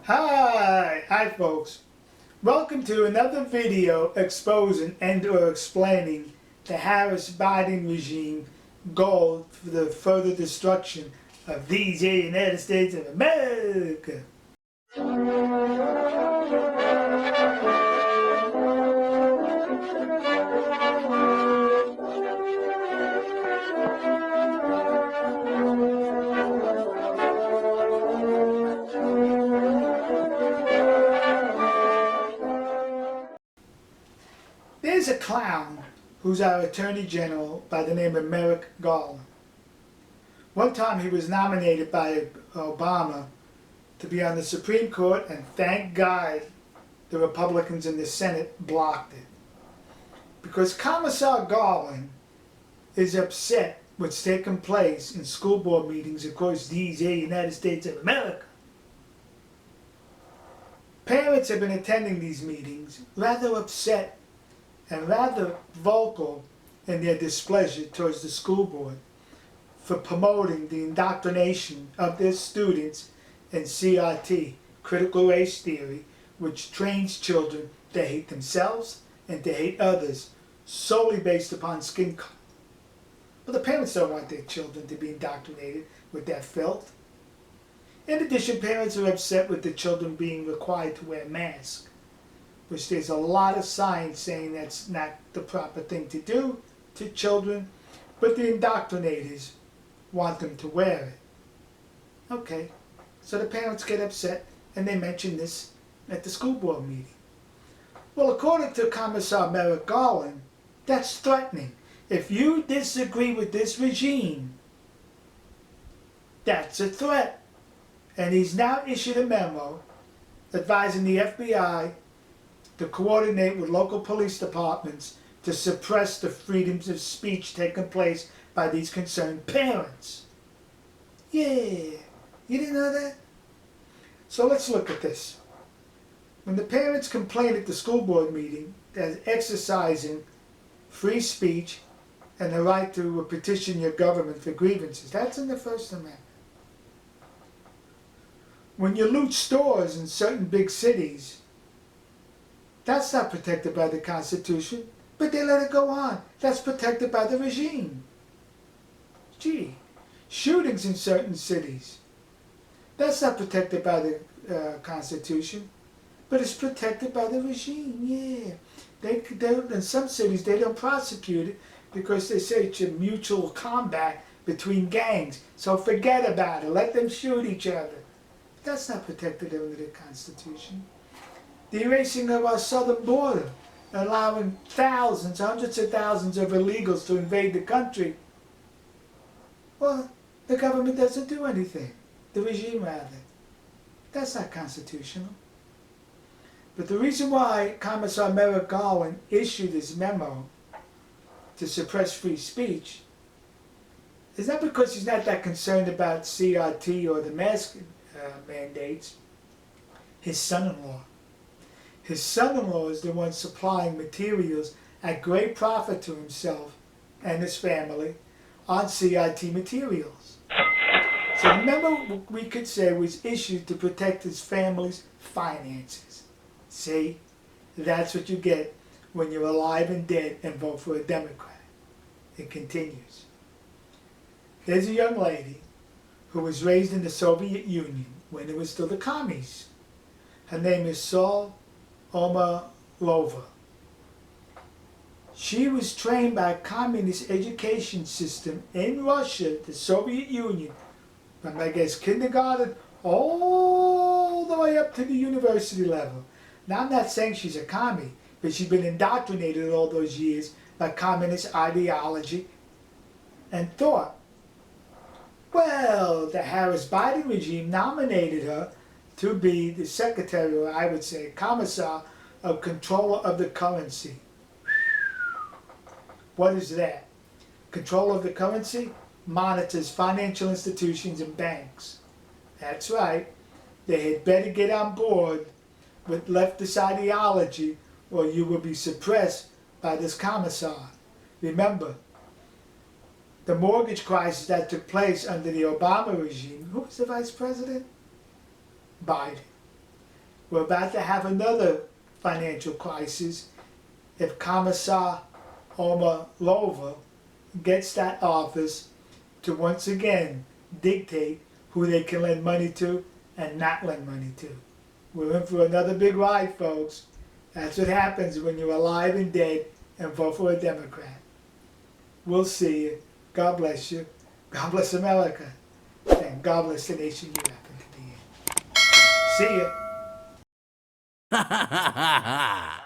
Hi folks. Welcome to another video exposing and or explaining the Harris-Biden regime goal for the further destruction of these United States of America. There's a clown who's our Attorney General by the name of Merrick Garland. One time he was nominated by Obama to be on the Supreme Court, and thank God the Republicans in the Senate blocked it. Because Commissar Garland is upset what's taking place in school board meetings across these United States of America. Parents have been attending these meetings rather upset and rather vocal in their displeasure towards the school board for promoting the indoctrination of their students in CRT, critical race theory, which trains children to hate themselves and to hate others solely based upon skin color. But the parents don't want their children to be indoctrinated with that filth. In addition, parents are upset with the children being required to wear masks, which there's a lot of science saying that's not the proper thing to do to children, but the indoctrinators want them to wear it. Okay, so the parents get upset and they mention this at the school board meeting. Well, according to Commissar Merrick Garland, that's threatening. If you disagree with this regime, that's a threat. And he's now issued a memo advising the FBI to coordinate with local police departments to suppress the freedoms of speech taking place by these concerned parents. Yeah, you didn't know that? So let's look at this. When the parents complain at the school board meeting that exercising free speech and the right to petition your government for grievances, that's in the First Amendment. When you loot stores in certain big cities, that's not protected by the Constitution, but they let it go on. That's protected by the regime. Gee, shootings in certain cities, that's not protected by the Constitution, but it's protected by the regime. Yeah, they in some cities they don't prosecute it because they say it's a mutual combat between gangs. So forget about it. Let them shoot each other. That's not protected under the Constitution. The erasing of our southern border, allowing thousands, hundreds of thousands of illegals to invade the country. Well, the government doesn't do anything. The regime, rather. That's not constitutional. But the reason why Commissar Merrick Garland issued his memo to suppress free speech is not because he's not that concerned about CRT or the mask mandates. His son-in-law. His son-in-law is the one supplying materials at great profit to himself and his family on CRT materials. So the memo, we could say, was issued to protect his family's finances. See, that's what you get when you're alive and dead and vote for a Democrat. It continues. There's a young lady who was raised in the Soviet Union when it was still the commies. Her name is Sol Omarlova. She was trained by a communist education system in Russia, the Soviet Union, from I guess kindergarten all the way up to the university level. Now I'm not saying she's a commie, but she's been indoctrinated all those years by communist ideology and thought. Well, the Harris-Biden regime nominated her to be the secretary, or I would say commissar, of controller of the currency. What is that? Control of the currency monitors financial institutions and banks. That's right. They had better get on board with leftist ideology or you will be suppressed by this commissar. Remember, the mortgage crisis that took place under the Obama regime, who was the vice president? Biden. We're about to have another financial crisis if Commissar Merrick gets that office to once again dictate who they can lend money to and not lend money to. We're in for another big ride, folks. That's what happens when you're alive and dead and vote for a Democrat. We'll see you. God bless you. God bless America. And God bless the nation you happen to be in. See ya.